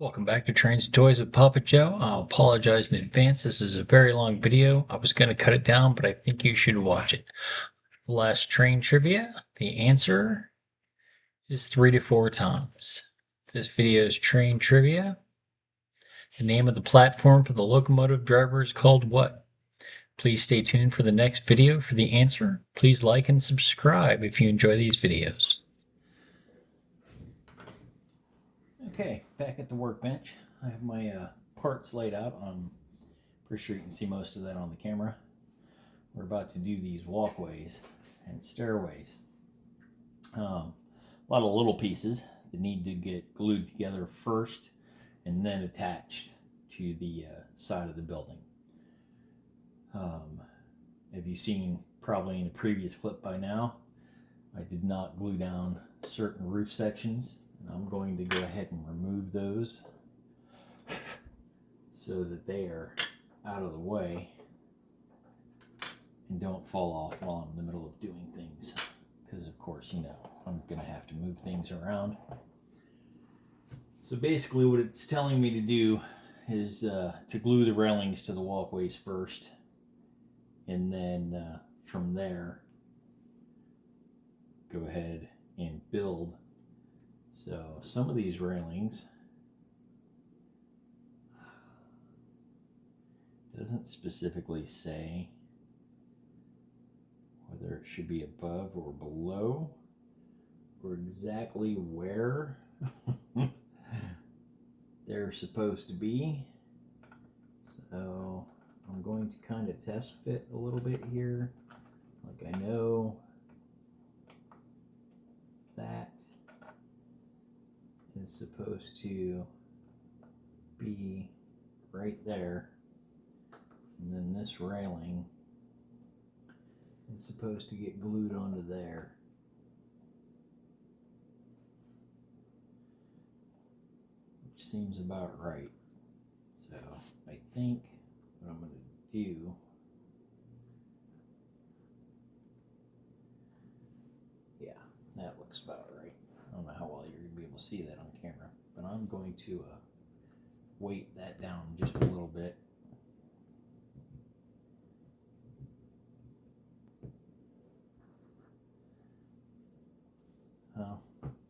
Welcome back to Trains and Toys with Papa Joe. I'll apologize in advance. This is a very long video. I was going to cut it down, but I think you should watch it. Last train trivia. The answer is 3 to 4 times. This video is train trivia. The name of the platform for the locomotive driver is called what? Please stay tuned for the next video for the answer. Please like and subscribe if you enjoy these videos. Okay, back at the workbench. I have my parts laid out. I'm pretty sure you can see most of that on the camera. We're about to do these walkways and stairways. A lot of little pieces that need to get glued together first and then attached to the side of the building. Have you seen probably in a previous clip by now, I did not glue down certain roof sections. I'm going to go ahead and remove those so that they are out of the way and don't fall off while I'm in the middle of doing things. Because of course, you know, I'm going to have to move things around. So basically what it's telling me to do is to glue the railings to the walkways first, and then from there go ahead and build. So some of these railings doesn't specifically say whether it should be above or below or exactly where they're supposed to be. So I'm going to kind of test fit a little bit here. Like I know that is supposed to be right there, and then this railing is supposed to get glued onto there. Which seems about right. So I think what I'm going to do that looks about right. I don't know how well you're going to be able to see that on camera, but I'm going to weight that down just a little bit.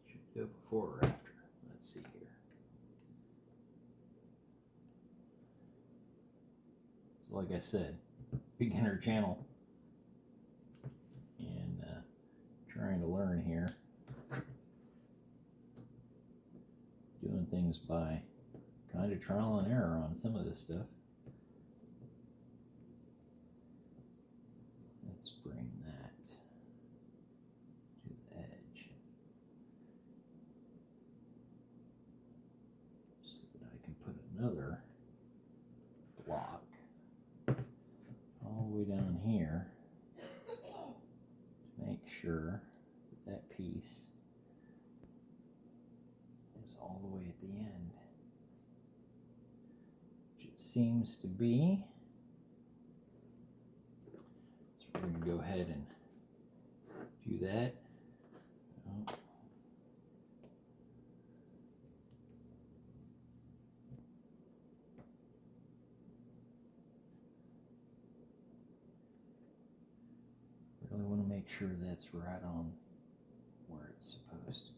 Should go before or after. Let's see here. So like I said, beginner channel. And trying to learn here. Doing things by kind of trial and error on some of this stuff. Let's bring that to the edge so that I can put another block all the way down here to make sure that that piece is all the way at the end, which it seems to be. So we're going to go ahead and do that. Oh. Really want to make sure that's right on where it's supposed to be.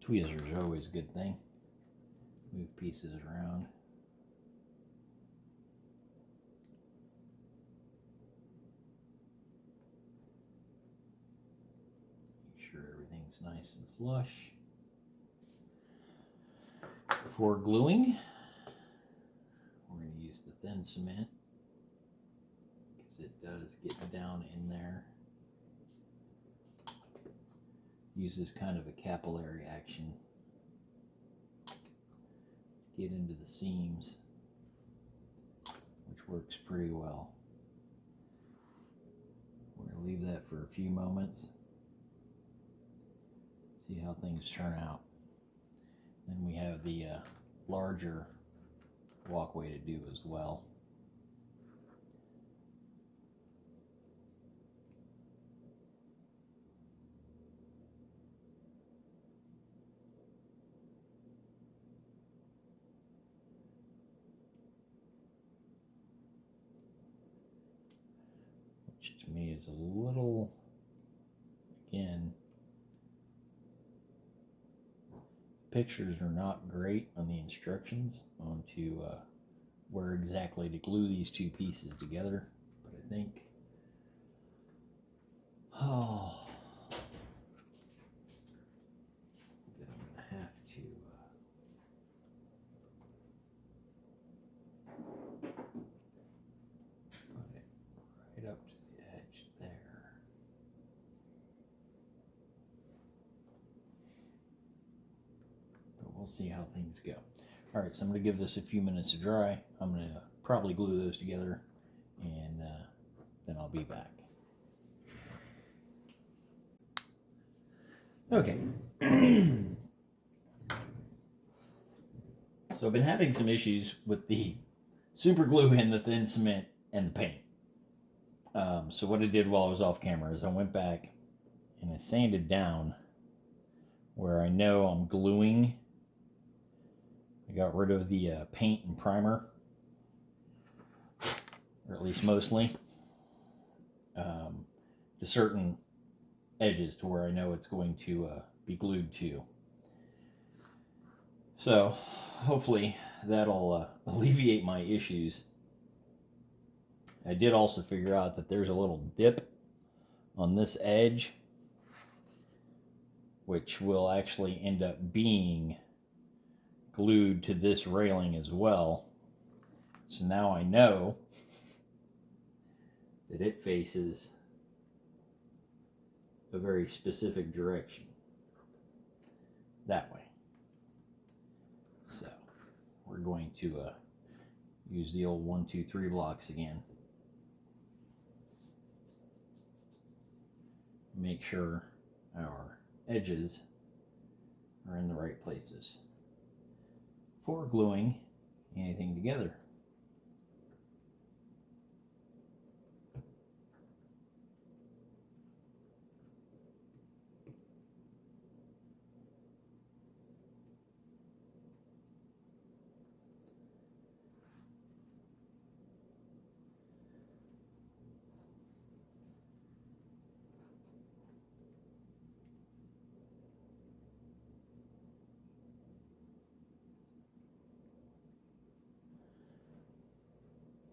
Tweezers are always a good thing. Move pieces around. Make sure everything's nice and flush. Before gluing, we're going to use the thin cement because it does get down in there. Uses kind of a capillary action to get into the seams, which works pretty well. We're going to leave that for a few moments, see how things turn out. Then we have the larger walkway to do as well. which to me is a little, again, pictures are not great on the instructions onto where exactly to glue these two pieces together, but I think, oh, that I'm going to have to put it right up to the edge there. But we'll see how things go. All right, so I'm going to give this a few minutes to dry. I'm going to probably glue those together, and then I'll be back. Okay. So I've been having some issues with the super glue and the thin cement and the paint. So what I did while I was off camera is I went back and I sanded down where I know I'm gluing. I got rid of the paint and primer, or at least mostly, to certain edges to where I know it's going to be glued to. So hopefully that'll alleviate my issues. I did also figure out that there's a little dip on this edge, which will actually end up being glued to this railing as well. So now I know that it faces a very specific direction, that way. So we're going to use the old 1, 2, 3 blocks again. Make sure our edges are in the right places for gluing anything together.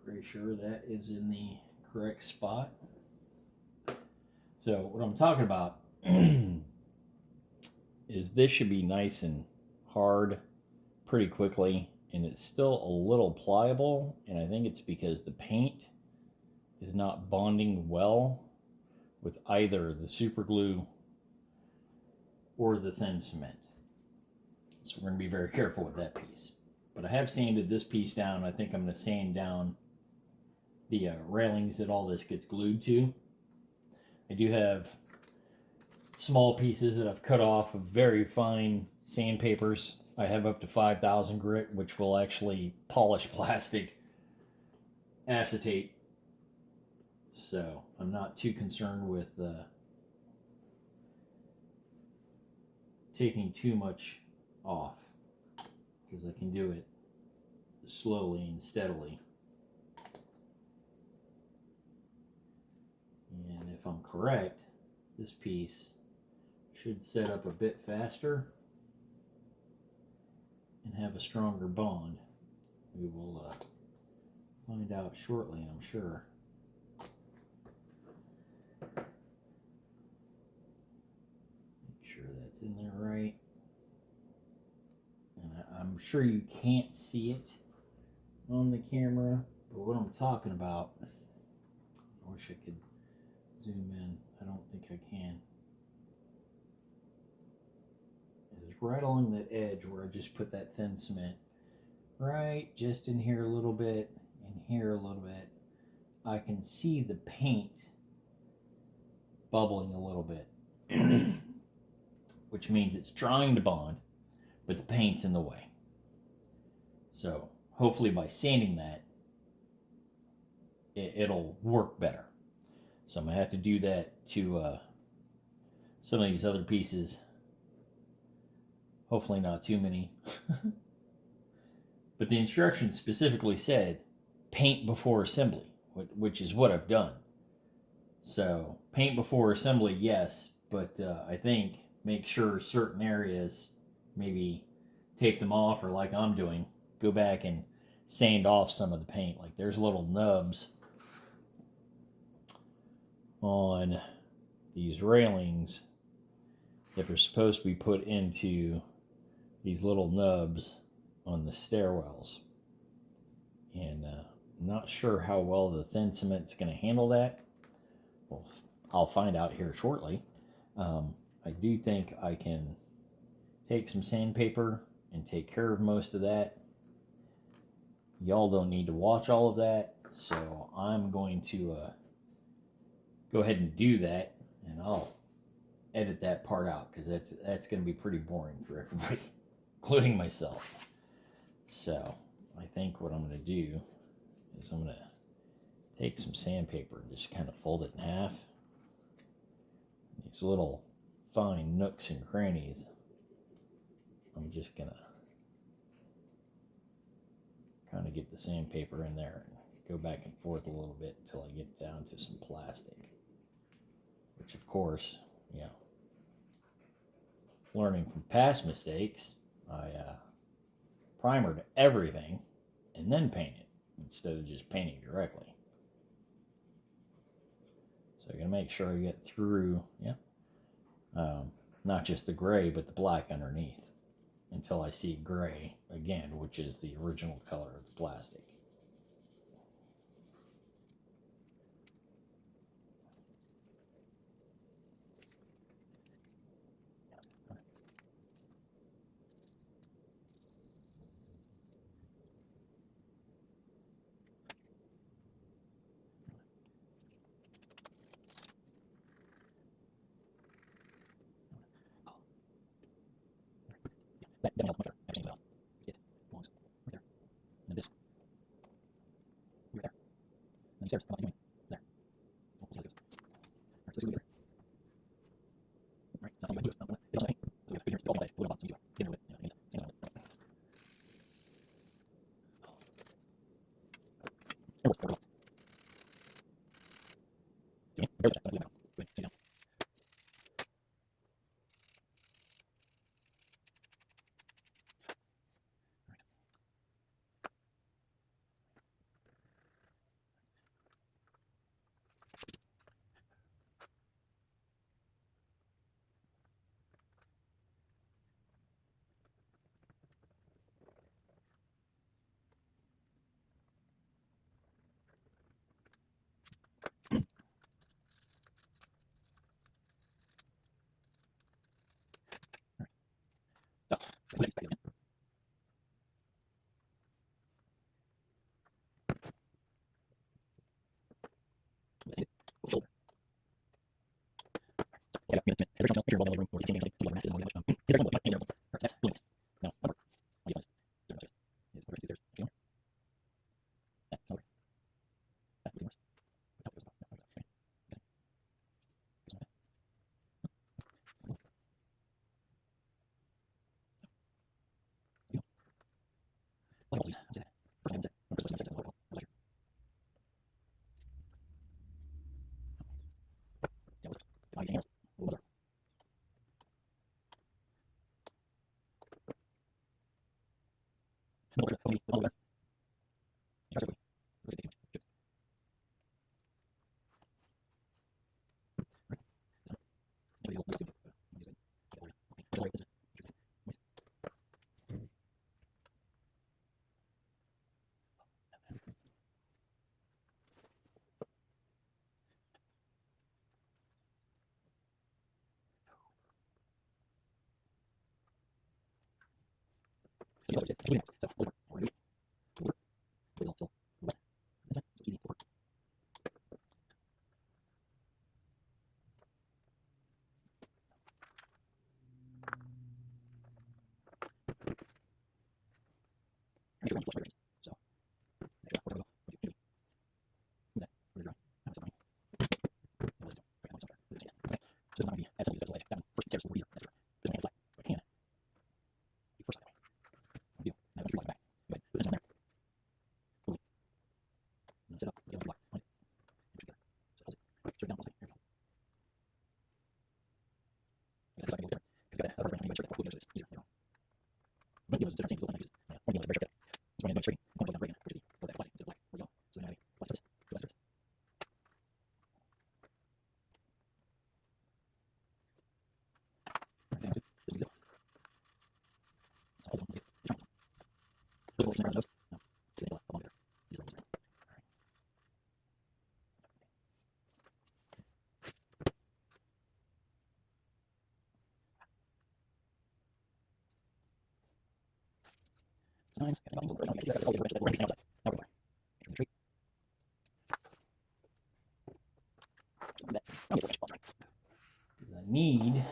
Pretty sure that is in the correct spot. So what I'm talking about is this should be nice and hard pretty quickly, and it's still a little pliable, and I think it's because the paint is not bonding well with either the super glue or the thin cement. So we're going to be very careful with that piece. But I have sanded this piece down. I think I'm going to sand down the railings that all this gets glued to. I do have small pieces that I've cut off of very fine sandpapers. I have up to 5,000 grit, which will actually polish plastic acetate. So I'm not too concerned with taking too much off, because I can do it slowly and steadily. And if I'm correct, this piece should set up a bit faster and have a stronger bond. We will find out shortly, I'm sure. Make sure that's in there right. And I'm sure you can't see it on the camera, but what I'm talking about, I wish I could zoom in. I don't think I can. Is right along that edge where I just put that thin cement. Right just in here a little bit, and here a little bit. I can see the paint bubbling a little bit, which means it's trying to bond, but the paint's in the way. So hopefully by sanding that, it'll work better. So I'm going to have to do that to some of these other pieces. Hopefully not too many. But the instructions specifically said paint before assembly, which is what I've done. So paint before assembly, yes, but I think make sure certain areas, maybe tape them off, or like I'm doing, go back and sand off some of the paint. Like there's little nubs on these railings that are supposed to be put into these little nubs on the stairwells. And I'm not sure how well the thin cement's going to handle that. Well, I'll find out here shortly. I do think I can take some sandpaper and take care of most of that. Y'all don't need to watch all of that, so I'm going to go ahead and do that, and I'll edit that part out because that's going to be pretty boring for everybody, including myself. So I think what I'm going to do is I'm going to take some sandpaper and just kind of fold it in half. These little fine nooks and crannies, I'm just going to kind of get the sandpaper in there and go back and forth a little bit until I get down to some plastic. Which, of course, learning from past mistakes, I primered everything and then painted instead of just painting directly. So I'm going to make sure I get through, not just the gray, but the black underneath until I see gray again, which is the original color of the plastic. I need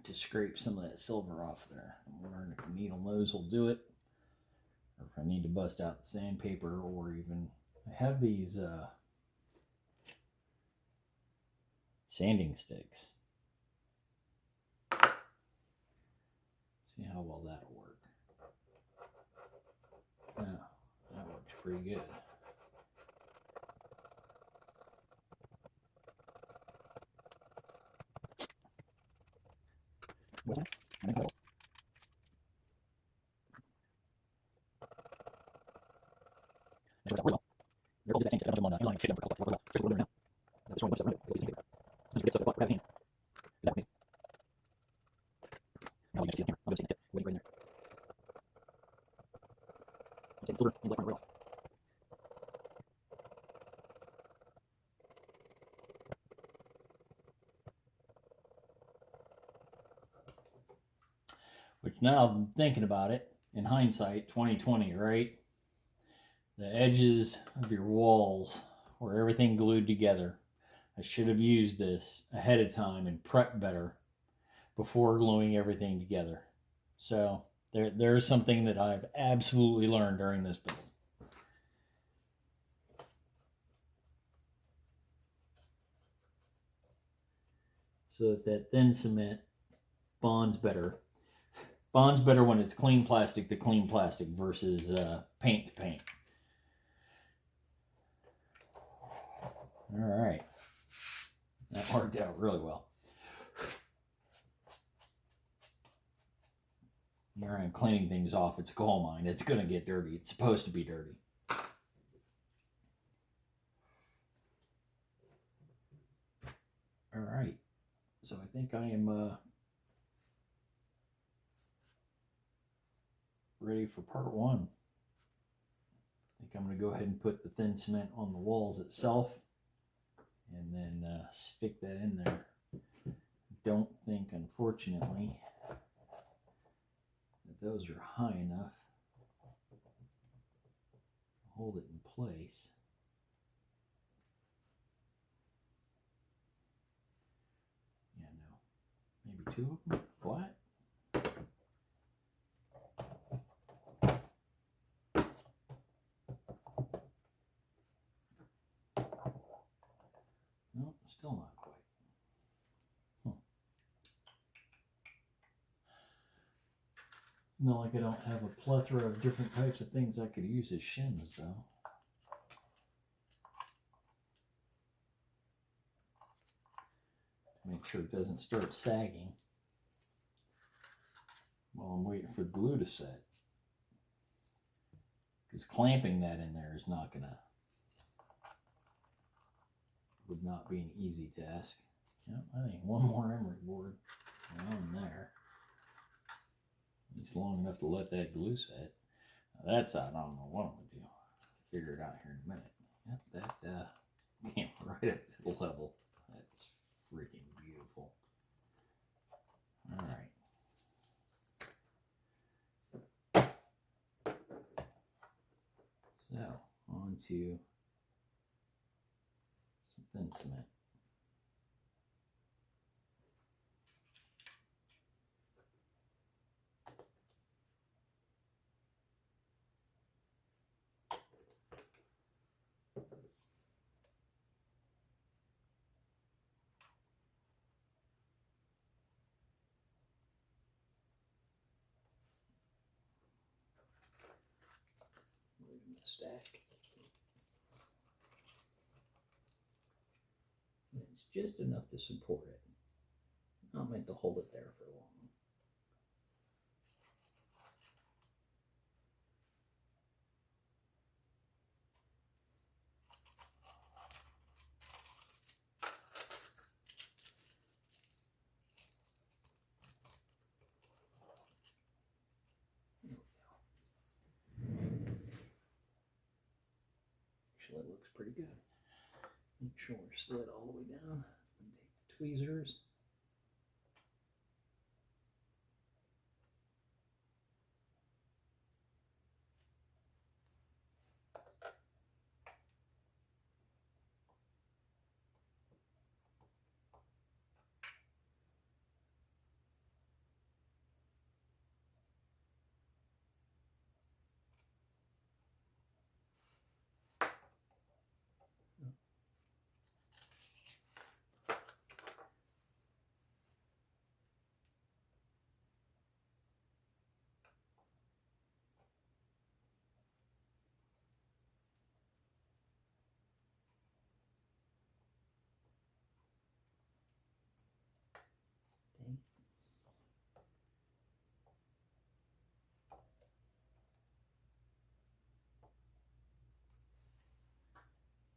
to scrape some of that silver off there. I'm wondering if the needle nose will do it, or if I need to bust out the sandpaper, or even I have these sanding sticks. See how well that'll work. Yeah, that works pretty good. Which, now I'm thinking about it, in hindsight, 2020, right? The edges of your walls were everything glued together. I should have used this ahead of time and prepped better before gluing everything together. So there's something that I've absolutely learned during this build. So that thin cement bonds better. Bonds better when it's clean plastic to clean plastic versus paint to paint. All right. That worked out really well. Here I'm cleaning things off. It's a coal mine. It's going to get dirty. It's supposed to be dirty. All right. So I think I am ready for part one. I think I'm going to go ahead and put the thin cement on the walls itself and then stick that in there. Don't think, unfortunately, that those are high enough to hold it in place. Yeah, no. Maybe two of them flat. No, still not quite. Not like I don't have a plethora of different types of things I could use as shims, though. Make sure it doesn't start sagging while I'm waiting for the glue to set. Because clamping that in there is not gonna, would not be an easy task. Yep, I think one more emery board on there. It's long enough to let that glue set. Now that side, I don't know what I'm gonna do. Figure it out here in a minute. Yep, that came right up to the level. That's freaking beautiful. All right. So, on to some thin cement. Stack. It's just enough to support it. Not meant to hold it there for long. actually looks pretty good. Make sure we're slid all the way down and take the tweezers.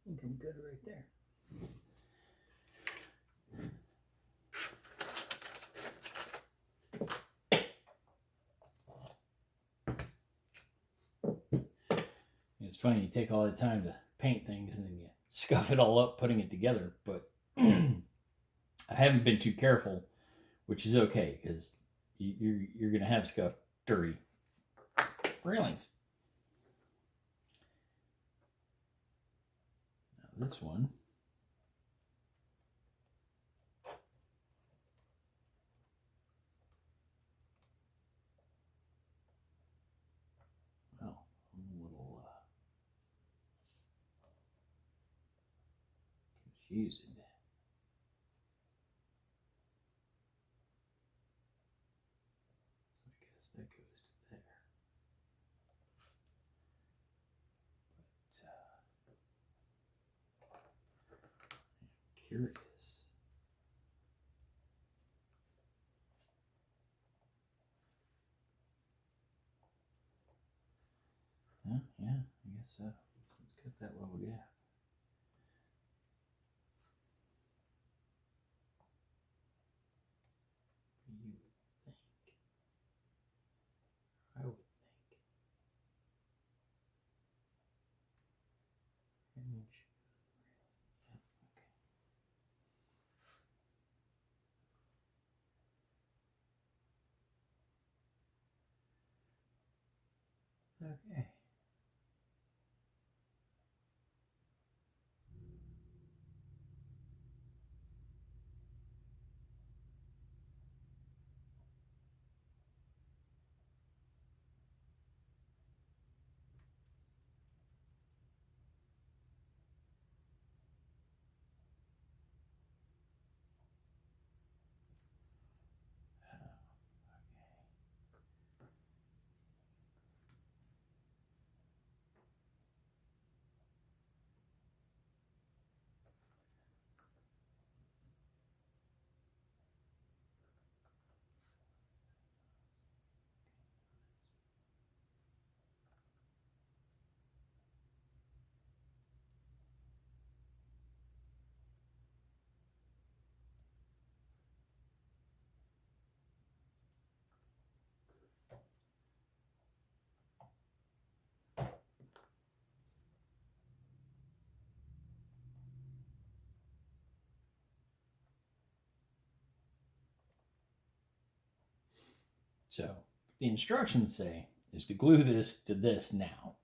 I think I'm good right there. It's funny, you take all the time to paint things and then you scuff it all up putting it together, but I haven't been too careful, which is okay because you're going to have scuffed, dirty railings. Now this one, well, I'm a little confused. So I guess that goes to there. But I'm curious. Yeah, I guess so. Let's cut that little gap. You would think. I would think. Image. Yeah, okay. Okay. So the instructions say is to glue this to this now.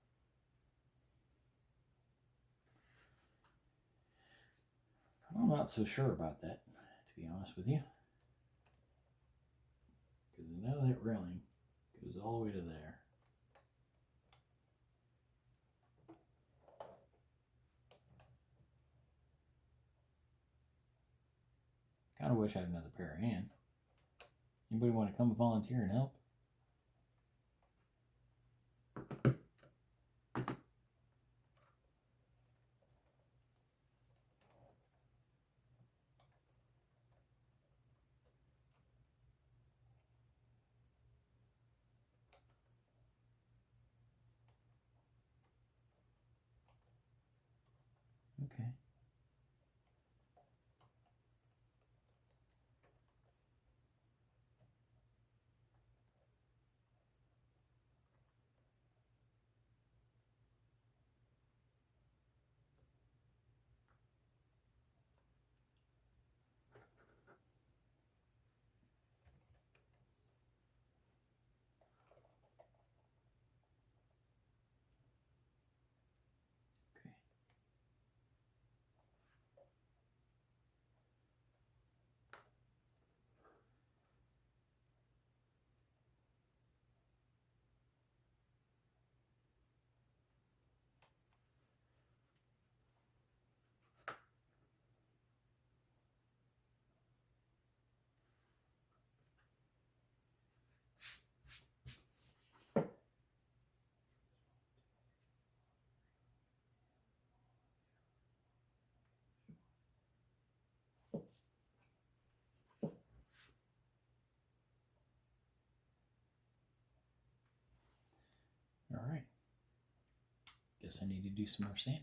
I'm not so sure about that, to be honest with you. Because I know that railing goes all the way to there. Kind of wish I had another pair of hands. Anybody want to come volunteer and help? Okay. guess I need to do some more sanding.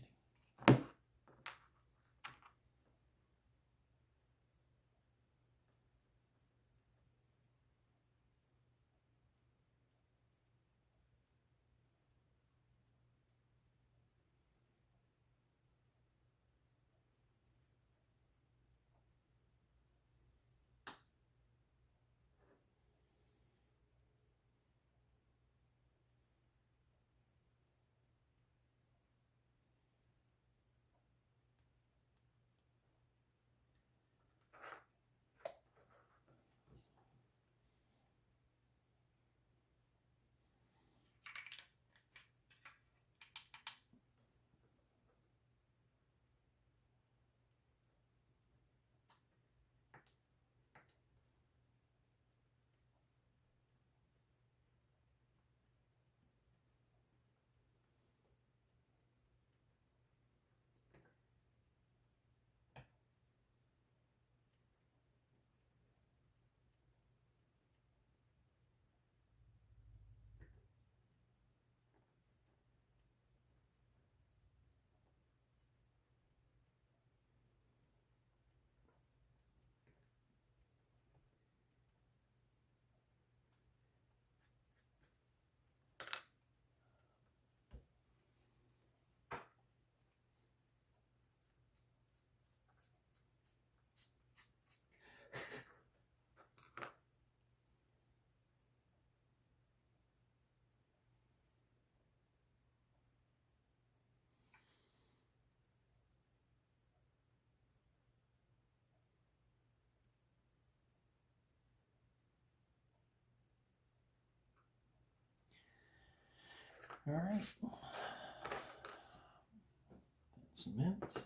All right. Cement. Yeah.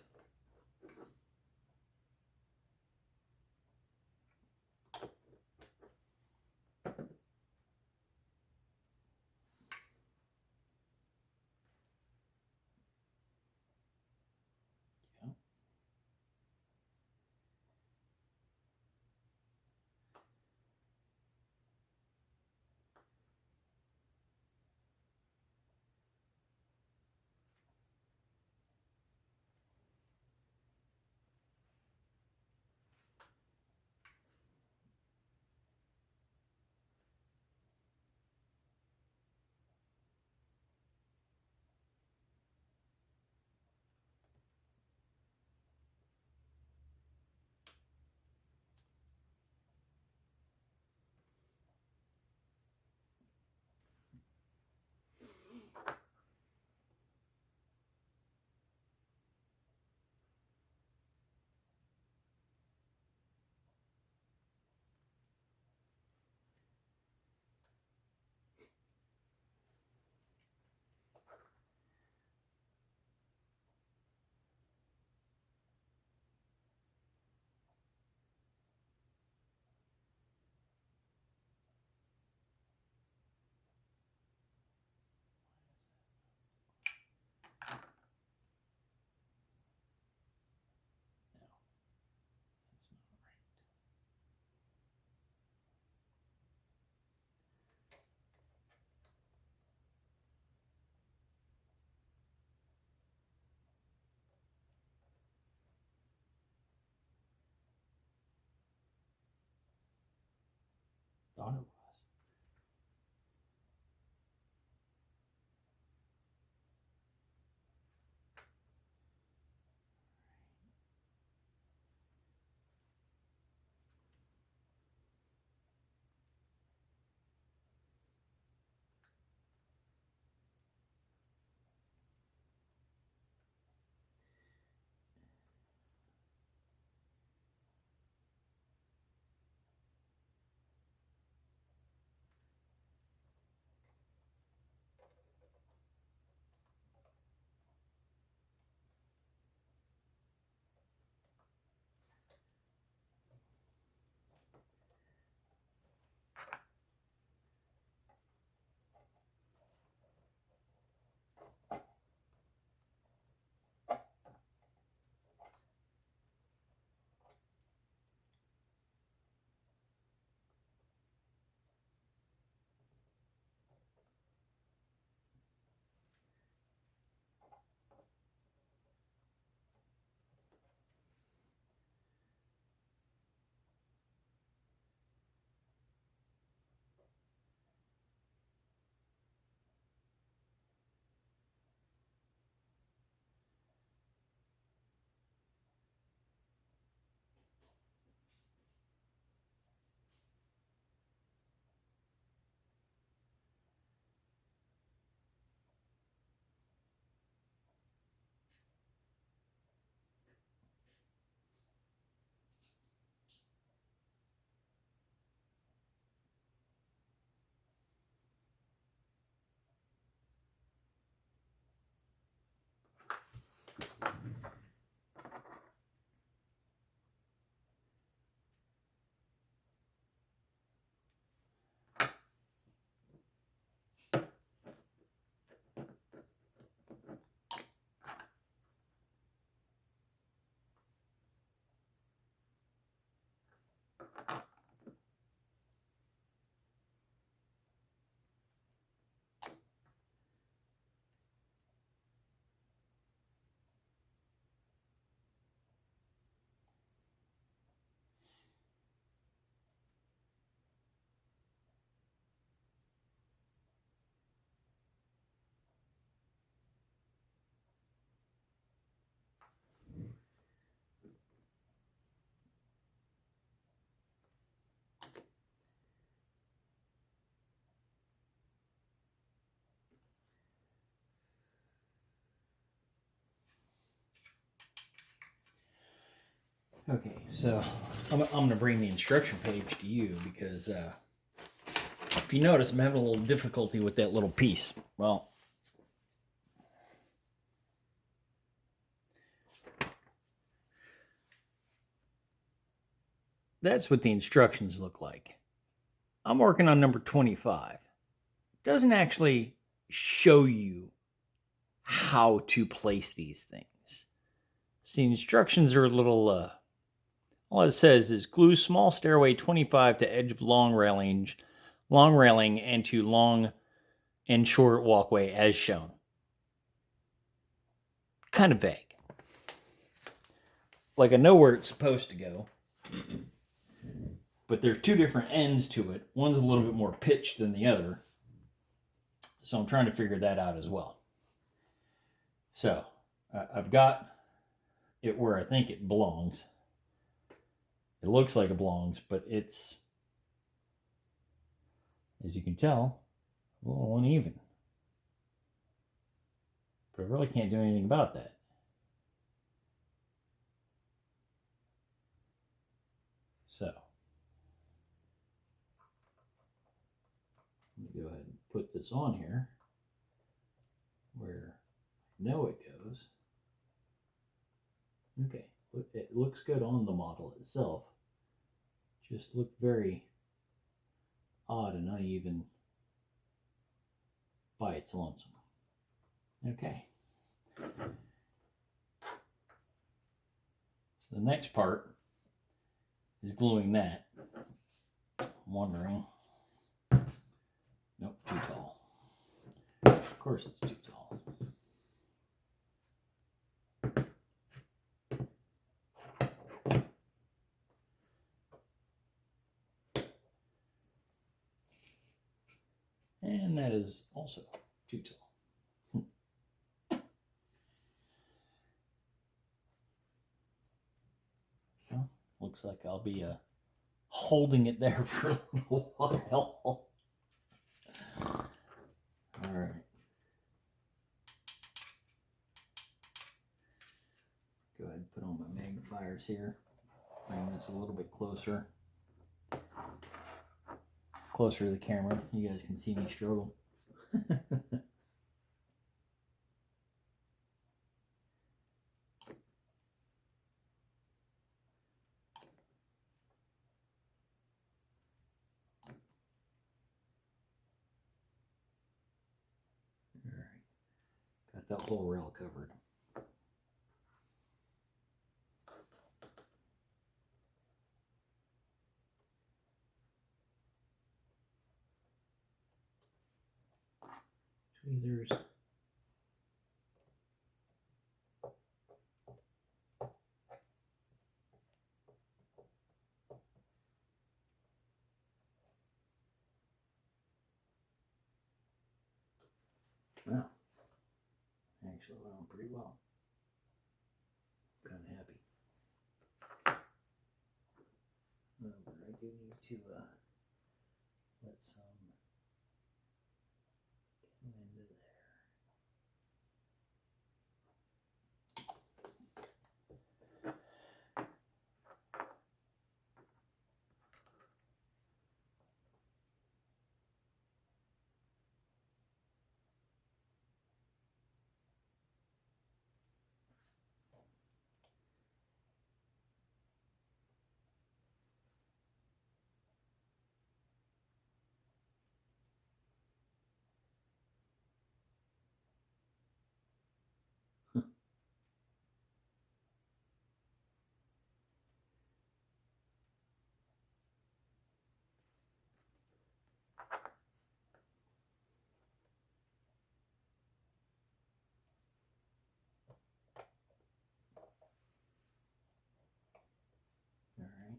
Okay, so I'm going to bring the instruction page to you because if you notice, I'm having a little difficulty with that little piece. Well, that's what the instructions look like. I'm working on number 25. It doesn't actually show you how to place these things. See, instructions are a little, all it says is glue small stairway 25 to edge of long railing and to long and short walkway as shown. Kind of vague. Like I know where it's supposed to go, but there's two different ends to it. One's a little bit more pitched than the other. So I'm trying to figure that out as well. So I've got it where I think it belongs. It looks like it belongs, but it's, as you can tell, a little uneven. But I really can't do anything about that. So let me go ahead and put this on here where I know it goes. Okay, it looks good on the model itself. Just looked very odd and uneven by its lonesome. Okay. So the next part is gluing that. I'm wondering. Nope, too tall. Of course it's too tall. And that is also too tall. Well, looks like I'll be holding it there for a little while. All right. Go ahead and put on my magnifiers here. Bring this a little bit closer. Closer to the camera. You guys can see me struggle. Got that whole rail covered. Tweezers. Well, actually went on pretty well. Kind of happy. However, I do need to let some get into there. All right.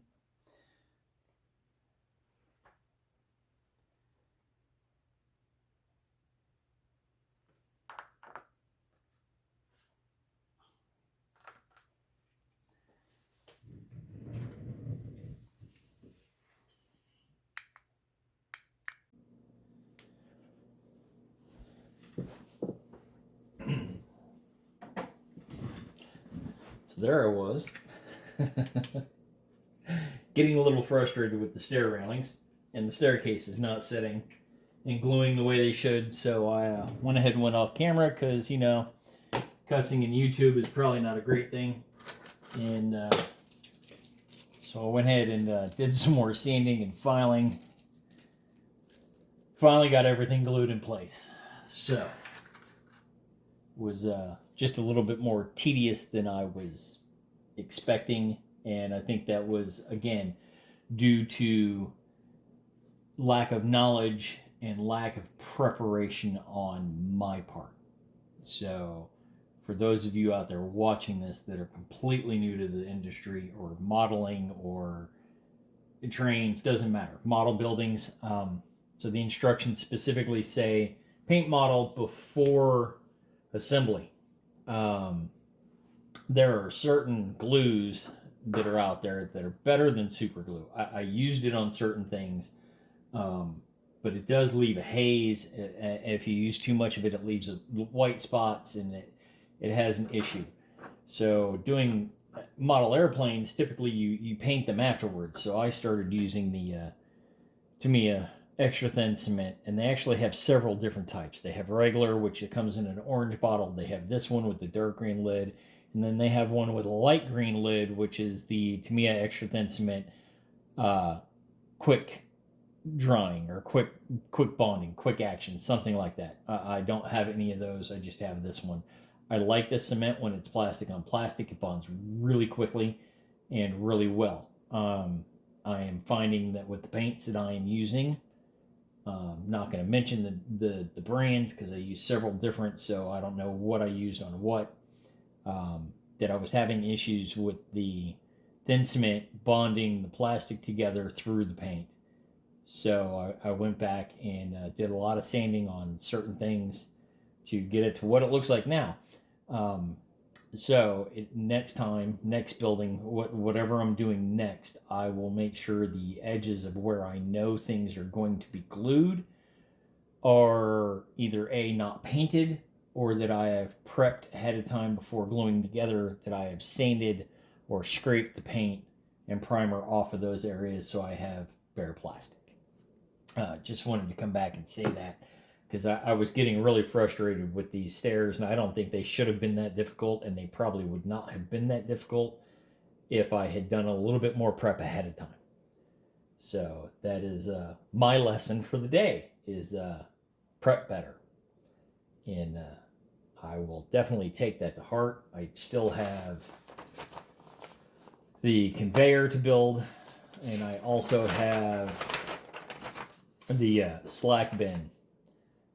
So there I was. Getting a little frustrated with the stair railings, and the staircase is not sitting and gluing the way they should. So I went ahead and went off camera because, you know, cussing in YouTube is probably not a great thing. And so I went ahead and did some more sanding and filing. Finally got everything glued in place. So was just a little bit more tedious than I was expecting, and I think that was, again, due to lack of knowledge and lack of preparation on my part. So for those of you out there watching this that are completely new to the industry or modeling or trains, doesn't matter, model buildings, so the instructions specifically say paint model before assembly. There are certain glues that are out there that are better than super glue. I used it on certain things, but it does leave a haze. If you use too much of it, it leaves white spots, and it has an issue. So doing model airplanes, typically you paint them afterwards. So I started using the Tamiya extra thin cement, and they actually have several different types. They have regular, which it comes in an orange bottle. They have this one with the dark green lid, and then they have one with a light green lid, which is the Tamiya extra thin cement quick drying or quick bonding, quick action, something like that. I don't have any of those. I just have this one. I like this cement when it's plastic on plastic. It bonds really quickly and really well. I am finding that with the paints that I am using, not going to mention the brands because I use several different, so I don't know what I used on what, that I was having issues with the thin cement bonding the plastic together through the paint. So I went back and did a lot of sanding on certain things to get it to what it looks like now. So next time, next building, whatever I'm doing next, I will make sure the edges of where I know things are going to be glued are either A, not painted, or that I have prepped ahead of time before gluing together, that I have sanded or scraped the paint and primer off of those areas so I have bare plastic. Just wanted to come back and say that, because I was getting really frustrated with these stairs, and I don't think they should have been that difficult, and they probably would not have been that difficult if I had done a little bit more prep ahead of time. So that is my lesson for the day, is prep better. And I will definitely take that to heart. I still have the conveyor to build, and I also have the slack bin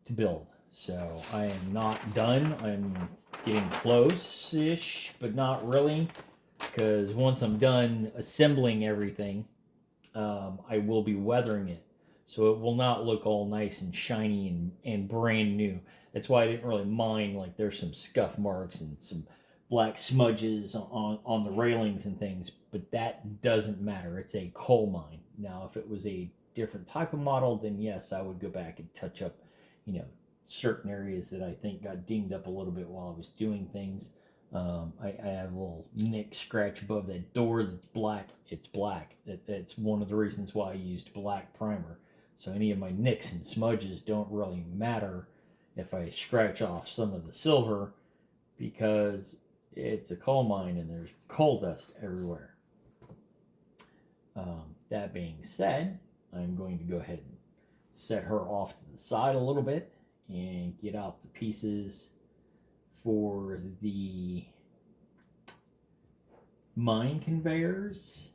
to build. So I am not done. I'm getting close-ish, but not really, because once I'm done assembling everything, I will be weathering it, so it will not look all nice and shiny and brand new. That's why I didn't really mind, like, there's some scuff marks and some black smudges on the railings and things, but that doesn't matter. It's a coal mine. Now, if it was a different type of model, then yes, I would go back and touch up, you know, certain areas that I think got dinged up a little bit while I was doing things. I have a little nick scratch above that door that's black. It's black. That's one of the reasons why I used black primer. So any of my nicks and smudges don't really matter if I scratch off some of the silver, because it's a coal mine and there's coal dust everywhere. That being said, I'm going to go ahead and set her off to the side a little bit and get out the pieces for the mine conveyors.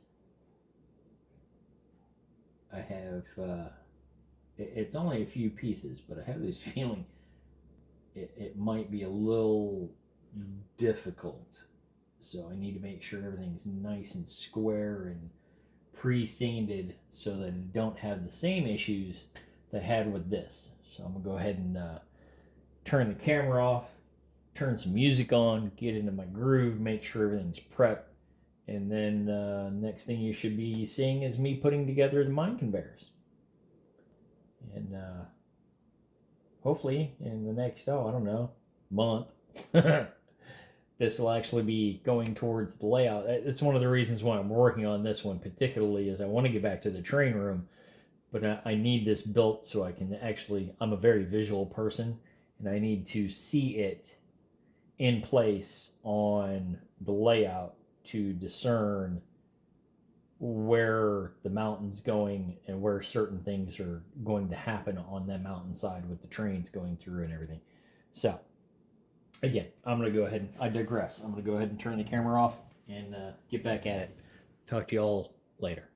I have, it's only a few pieces, but I have this feeling it might be a little difficult. So I need to make sure everything's nice and square and pre-sanded so that I don't have the same issues that I had with this. So I'm going to go ahead and turn the camera off, turn some music on, get into my groove, make sure everything's prepped, and then next thing you should be seeing is me putting together the mine conveyors. And hopefully in the next, I don't know, month, this will actually be going towards the layout. It's one of the reasons why I'm working on this one particularly is I want to get back to the train room, but I need this built so I can actually, I'm a very visual person, and I need to see it in place on the layout to discern where the mountain's going and where certain things are going to happen on that mountainside with the trains going through and everything. So, again, I'm going to go ahead and I digress. I'm going to go ahead and turn the camera off and get back at it. Talk to you all later.